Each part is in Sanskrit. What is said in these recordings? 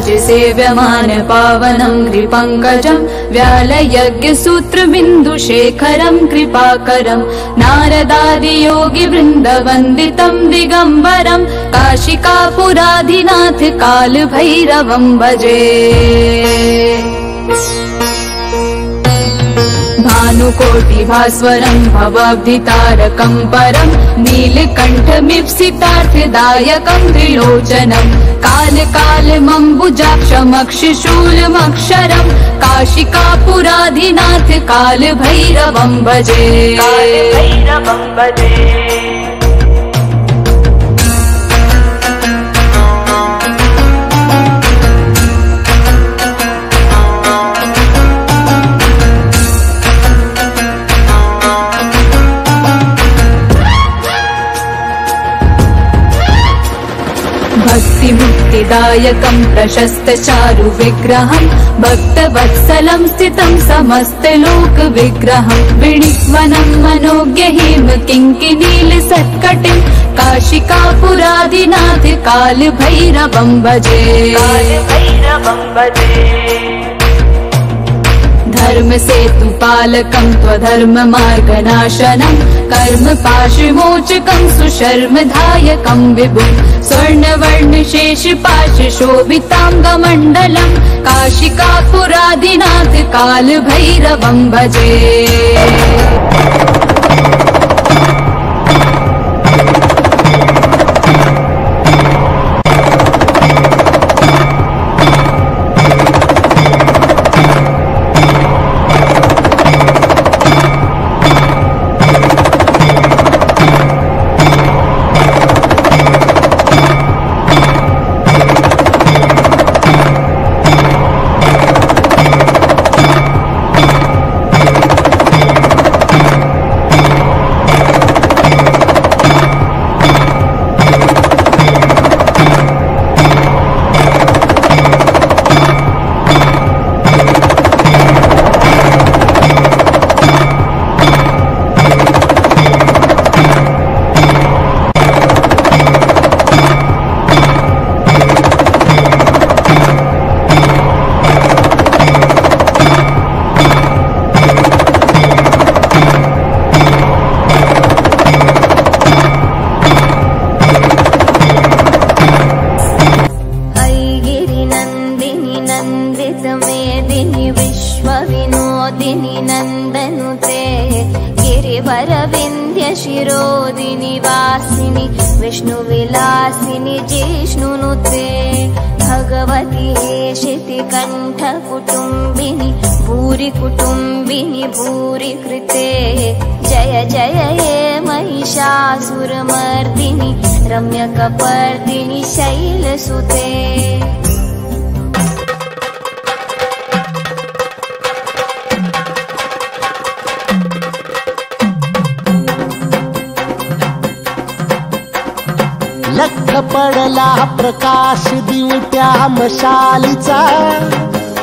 राजे सेव्यमान पावनं कृपङ्कजं व्यालयज्ञसूत्रबिन्दुशेखरं कृपाकरं नारदादियोगिवृन्दवन्दितं दिगम्बरं काशिकापुराधिनाथ कालभैरवं भजे। भानुकोटिभास्वरं भवाब्धितारकं परं नीलकण्ठमीप्सितार्थदायकं त्रिलोचनं कालकालमम्बुजाक्षमक्षशूलमक्षरं काशिकापुराधिनाथ कालभैरवं भजे। भक्तिमुक्तिदायकं प्रशस्तचारु विग्रहं भक्तवत्सलं स्थितं समस्तलोकविग्रहं विणिक्वनं मनोज्ञहिम किङ्किनीलसत्कटिं काशिकापुराधिनाथ कालभैरवं भजे। धर्मसेतुपालकं त्वधर्ममार्गनाशनं कर्मपाशविमोचकं सुशर्मदायकं विभुं स्वर्णवर्णशेषपाशशोभिताङ्गमण्डलं काशिकापुराधिनाथ कालभैरवं भजे। शिरोदिनि वासिनि विष्णुविलासिनि जिष्णुनुते भगवती हेशिति कण्ठकुटुम्बिनि भूरि कुटुम्बिनि भूरि कृते जय जय हे महिषासुरमर्दिनि रम्यकपर्दिनि शैलसुते। लख पडला प्रकाश दिवट्या मशालीचा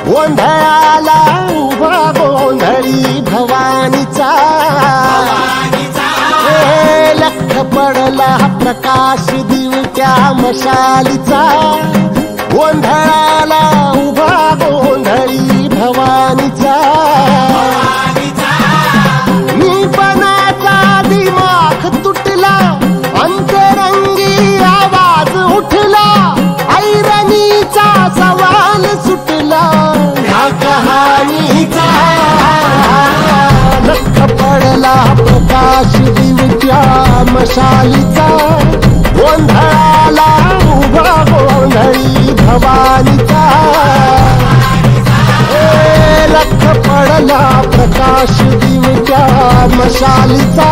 गोंधळाला उभा गोंधळी भवानीचा लख पडला प्रकाश दिवट्या मशालीचा गोंधळाला उभा गोंधळी भवानीचा मी पणाचा दिमाग तुटला अंतरंगी आवाज उठला ऐरणीचा सवाल सुटला ह्या कहाणीचा लख पडला प्रकाश दिवट्या मशालीचा गोंधळाला उभा गोंधळी भवानीचा लख पडला प्रकाश दिवट्या मशालीचा